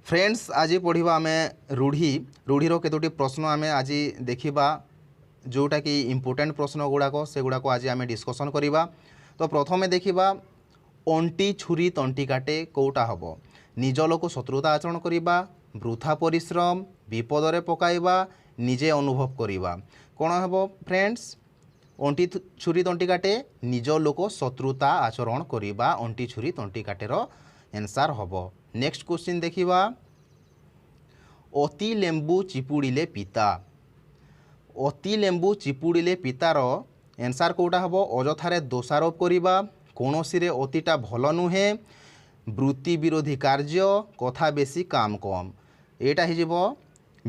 Friends आज पढ़ा आम रूढ़ी रूढ़ीर केतोटी प्रश्न आम आज देखा जोटा कि इम्पोर्टेंट प्रश्न गुड़ाक से गुड़ाक आज आम डिस्कसन करवा। तो प्रथमे देखा अंटी छुरी तंटी काटे कौटा हम निज लोक शत्रुता आचरण करवा वृथा परिश्रम विपदरे पकाइबा निजे अनुभव करवा कौन हम फ्रेंड्स अंटी छुरी तंटी काटे निज लोक शत्रुता आचरण करवा अंटी छुरी तंटी काटेर एनसार हम। नेक्स्ट क्वेश्चन देखिबा अति लेंबू चिपुड़िले पिता अति लेंबू चिपुड़िले पितार एनसार कौटा हम अजथारे दोषारोप करवा कौनसी रे अतिटा भल नुहे वृत्ति विरोधी कार्य कथा बेसी काम कम एटा हिजिब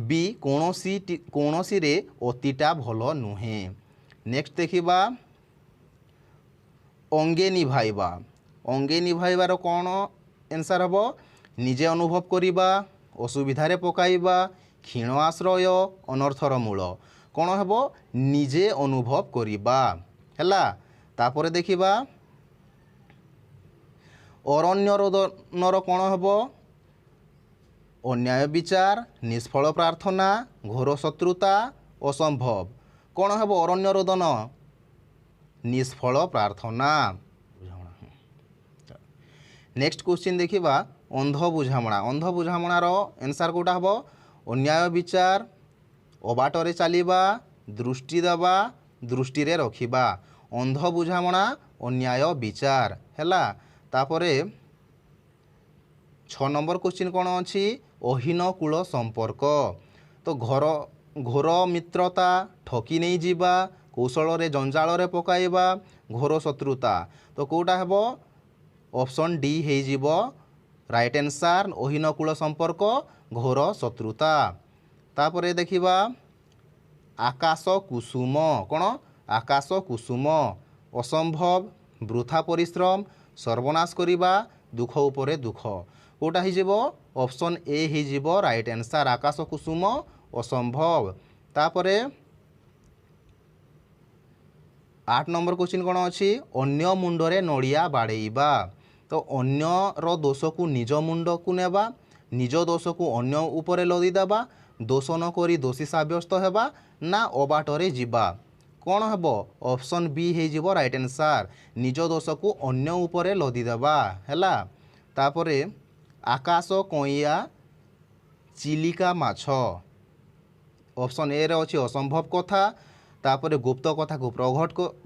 बी कौनसी रे अतिटा भल नुहे। नेक्स्ट देखिबा अंगे निभाइबार कौन एनसार हम निजे अनुभव करवा असुविधारे पकाइबा क्षीण आश्रय अनर्थर मूल कौन हम निजे अनुभव करवा हैला। तापर देखिबा अरण्य रोदनर कौन हम अन्याय विचार निष्फल प्रार्थना घोर शत्रुता असंभव कौन हम अरण्य रोदन निष्फल प्रार्थना। नेक्स्ट क्वेश्चन देखिबा अंध बुझामणार एनसार कौटा हम अन्याय विचार अबाटरे चलिबा दृष्टि देवा दृष्टि रे रखिबा अंध बुझामणा अन्याय विचार हैला। तापरे 6 नंबर क्वेश्चन कौन अच्छी अहीन कूल संपर्क तो घोर मित्रता ठकी नहीं जीवा कौशल रे जंजाल रे पकाइबा घोर शत्रुता तो कौटा हम ऑप्शन डी हो राइट आंसर अहीन कूल संपर्क घोर शत्रुता। तापरे देखिबा आकाश कुसुम कौन आकाश कुसुम असंभव वृथा परिश्रम सर्वनाश करिबा दुख उपरे दुख कौटा हो ऑप्शन ए हो राइट आंसर आकाश कुसुम असंभव। तापरे 8 नंबर क्वेश्चन कौन अच्छी अन्य मुंडरे नड़िया बाड़ेइबा तो अन्यर दोष को निज मुंड को नेबा निज दोष को अन्य उपरे लदी देबा दोष न करी दोषी साब्यस्त हेबा ना अबाटरे जीवा कौन हम ऑप्शन बी हो राइट आंसर निज दोष को अन्य उपरे लदी देबा हैला। तापरे आकाश कइया चिलिका माछ ऑप्शन ए रे अच्छी असंभव कथा तापरे गुप्त कथा को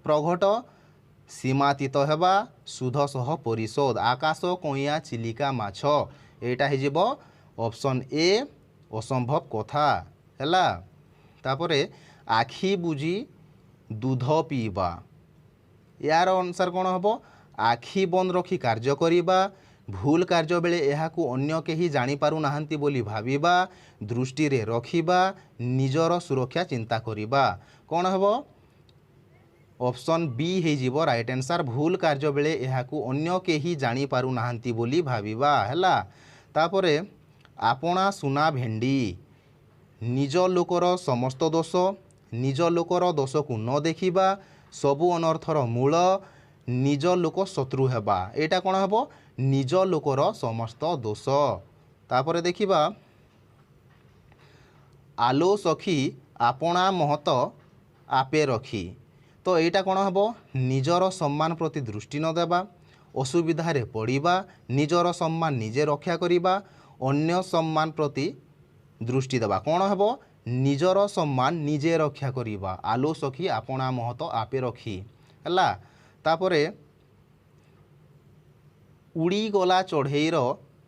प्रघट सीमातीत हेबा सुध सह परिशोध आकाश कइया चिलिका माछ एटा हो ऑप्शन ए असंभव कथा हैला। तापरे आखि बुझी दूध पीवा यार अनुसार कौन हम आखि बंद रखी कार्य करिबा भूल कार्य बेले एहाकू अन्य केही जानी पारु नाहंती बोली भाविबा दृष्टि रे रखिबा निजर सुरक्षा चिंता करिबा कौन हम ऑप्शन बी हो राइट आंसर भूल कार्य बेले एहाकू अन्य केही जानी पारु नाहंती बोली भाविबा हैला। तापरे आपणा सुना भेंडी निज लोकर समस्त दोष निज लोकर दोष को न देखिबा सबु अनर्थर मूल निज लोक शत्रु हेबा एटा कौन हम निज लोकर समस्त दोष। तापरे देखिबा आलो सखी आपणा महत आपे रखी तो यहाँ कौन हम निजर सम्मान प्रति दृष्टि न देवा असुविधारे पड़िबा निजर सम्मान निजे रक्षा करिबा अन्य सम्मान प्रति दृष्टि देवा कौन हम निजर सम्मान निजे रक्षा करिबा आलो सखी आपणा महत आपे रखी हैला। तापरे उड़ी गला चढ़ेईर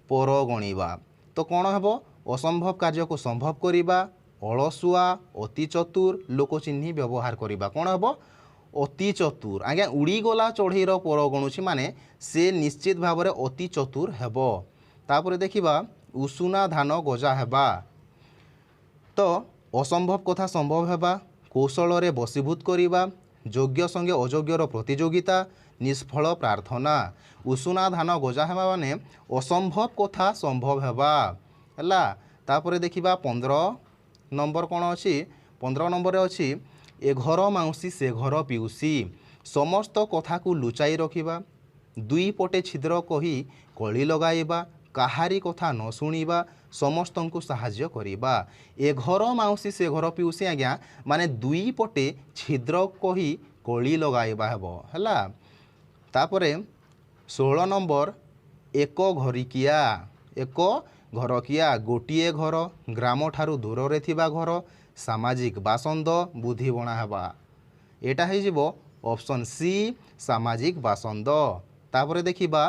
पर गणिबा तो कौन हम असंभव कार्य को संभव करिबा अलसुआ अति चतुर लोक चिन्ह व्यवहार करिबा कौन हम अति चतुर आज्ञा उड़ी गला चढ़ेईर पर गणुची माने से निश्चित भाव में अति चतुर हेब। तापर देखिबा उषुना धान गजा हेबा तो असंभव कथा संभव हेबा कौशल रे बशीभूत करिबा योग्य संगे अयोग्यर प्रतियोगिता निष्फल प्रार्थना उषुना धान गजा हेबा माने असंभव कथा संभव हेबा हैला। तापर देखिबा 15 नंबर कौन अच्छी 15 नंबर अच्छी ए घर माउसी से घर पिउसी समस्त कथा को लुचाई रखिबा दुई पटे छिद्र कही कली लगाइबा କାହାରି କଥା ନ ଶୁଣିବା, ସମସ୍ତଙ୍କୁ ସାହାଯ୍ୟ କରିବା। ଏ ଘର ମାଉସୀ ସେ ଘର ପିଉସୀ ଆଜ୍ଞା ମାନେ ଦୁଇ ପଟେ ଛିଦ୍ର କହି କଳି ଲଗାଇବା ହେବ ହେଲା। ତାପରେ 16 ନମ୍ବର ଏକ ଘରିକିଆ। ଏକ ଘରକିଆ ଗୋଟିଏ ଘର, ଗ୍ରାମଠାରୁ ଦୂରରେ ଥିବା ଘର, ସାମାଜିକ ବାସନ୍ଦ, ବୁଦ୍ଧିବଣା ହେବା। ଏଇଟା ହେଇଯିବ ଅପସନ୍ ସି ସାମାଜିକ ବାସନ୍ଦ। ତାପରେ ଦେଖିବା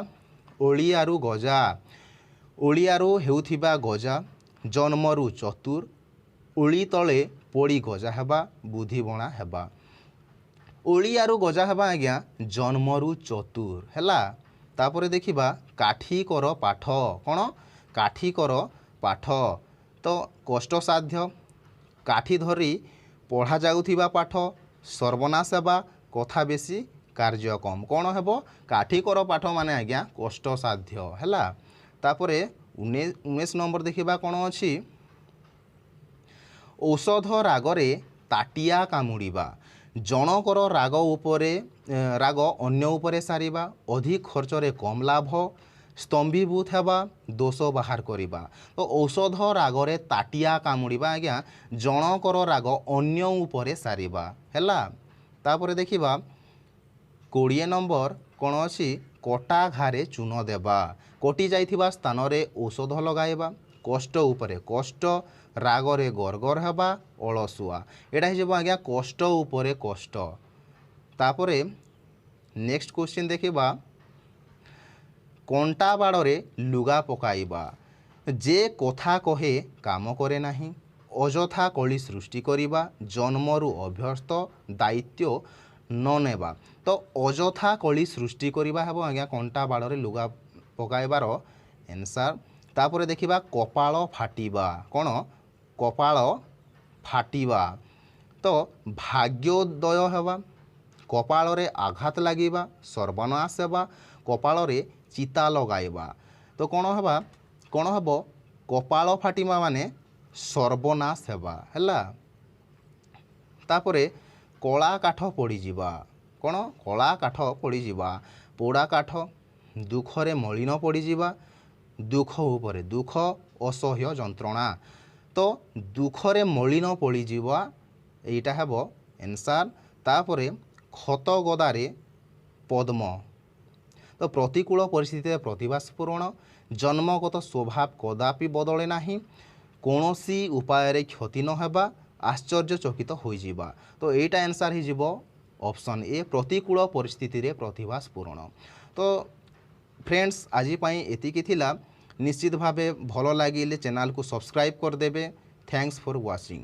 ଓଳିଆରୁ ଗଜା। ଓଳିଆରୁ ହେଉଥିବା ଗଜା, ଜନ୍ମରୁ ଚତୁର, ଓଳି ତଳେ ପଡ଼ି ଗଜା ହେବା, ବୁଦ୍ଧିବଣା ହେବା। ଓଳିଆରୁ ଗଜା ହେବା ଆଜ୍ଞା ଜନ୍ମରୁ ଚତୁର ହେଲା। ତାପରେ ଦେଖିବା କାଠିକର ପାଠ। କ'ଣ କାଠିକର ପାଠ ତ କଷ୍ଟସାଧ୍ୟ, କାଠି ଧରି ପଢ଼ାଯାଉଥିବା ପାଠ, ସର୍ବନାଶ ହେବା, କଥା ବେଶୀ କାର୍ଯ୍ୟ କମ୍। କ'ଣ ହେବ କାଠିକର ପାଠ ମାନେ ଆଜ୍ଞା କଷ୍ଟସାଧ୍ୟ ହେଲା। ତାପରେ 19 ନମ୍ବର ଦେଖିବା କ'ଣ ଅଛି, ଔଷଧ ରାଗରେ ତାଟିଆ କାମୁଡ଼ିବା। ଜଣକର ରାଗ ଅନ୍ୟ ଉପରେ ସାରିବା, ଅଧିକ ଖର୍ଚ୍ଚରେ କମ୍ ଲାଭ, ସ୍ତମ୍ଭୀଭୂତ ହେବା, ଦୋଷ ବାହାର କରିବା। ତ ଔଷଧ ରାଗରେ ତାଟିଆ କାମୁଡ଼ିବା ଆଜ୍ଞା ଜଣକର ରାଗ ଅନ୍ୟ ଉପରେ ସାରିବା ହେଲା। ତାପରେ ଦେଖିବା 20 ନମ୍ବର କ'ଣ ଅଛି, କଟା ଘାରେ ଚୂନ ଦେବା। କଟି ଯାଇଥିବା ସ୍ଥାନରେ ଔଷଧ ଲଗାଇବା, କଷ୍ଟ ଉପରେ କଷ୍ଟ, ରାଗରେ ଗର୍ଗର ହେବା, ଅଳସୁଆ। ଏଇଟା ହେଇଯିବ ଆଜ୍ଞା କଷ୍ଟ ଉପରେ କଷ୍ଟ। ତାପରେ ନେକ୍ସଟ କ୍ୱେଶ୍ଚିନ୍ ଦେଖିବା, କଣ୍ଟା ବାଡ଼ରେ ଲୁଗା ପକାଇବା। ଯେ କଥା କହେ କାମ କରେ ନାହିଁ, ଅଯଥା କଳି ସୃଷ୍ଟି କରିବା, ଜନ୍ମରୁ ଅଭ୍ୟସ୍ତ, ଦାୟିତ୍ୱ ନ ନେବା। ତ ଅଯଥା କଳି ସୃଷ୍ଟି କରିବା ହେବ ଆଜ୍ଞା କଣ୍ଟା ବାଡ଼ରେ ଲୁଗା ପକାଇବାର ଆନ୍ସାର୍। ତାପରେ ଦେଖିବା କପାଳ ଫାଟିବା। କ'ଣ କପାଳ ଫାଟିବା ତ ଭାଗ୍ୟୋଦୟ ହେବା, କପାଳରେ ଆଘାତ ଲାଗିବା, ସର୍ବନାଶ ହେବା, କପାଳରେ ଚିତା ଲଗାଇବା। ତ କ'ଣ ହେବ କପାଳ ଫାଟିବା ମାନେ ସର୍ବନାଶ ହେବା ହେଲା। ତାପରେ କଳା କାଠ ପଡ଼ିଯିବା। କ'ଣ କଳା କାଠ ପଡ଼ିଯିବା, ପୋଡ଼ା କାଠ, ଦୁଃଖରେ ମଳିନ ପଡ଼ିଯିବା, ଦୁଃଖ ଉପରେ ଦୁଃଖ, ଅସହ୍ୟ ଯନ୍ତ୍ରଣା। ତ ଦୁଃଖରେ ମଳିନ ପଡ଼ିଯିବା ଏଇଟା ହେବ ଆନ୍ସାର୍। ତାପରେ ଖତ ଗଦାରେ ପଦ୍ମ। ତ ପ୍ରତିକୂଳ ପରିସ୍ଥିତିରେ ପ୍ରତିଭା ସ୍ଫୁରଣ, ଜନ୍ମଗତ ସ୍ୱଭାବ କଦାପି ବଦଳେ ନାହିଁ, କୌଣସି ଉପାୟରେ କ୍ଷତି ନ ହେବା, ଆଶ୍ଚର୍ଯ୍ୟଚକିତ ହୋଇଯିବା। ତ ଏଇଟା ଆନ୍ସାର୍ ହେଇଯିବ ଅପସନ୍ ଏ ପ୍ରତିକୂଳ ପରିସ୍ଥିତିରେ ପ୍ରତିଭା ସ୍ଫୁରଣ। ତ ଫ୍ରେଣ୍ଡସ୍ ଆଜି ପାଇଁ ଏତିକି ଥିଲା। ନିଶ୍ଚିତ ଭାବେ ଭଲ ଲାଗିଲେ ଚ୍ୟାନେଲକୁ ସବସ୍କ୍ରାଇବ୍ କରିଦେବେ। Thanks for watching.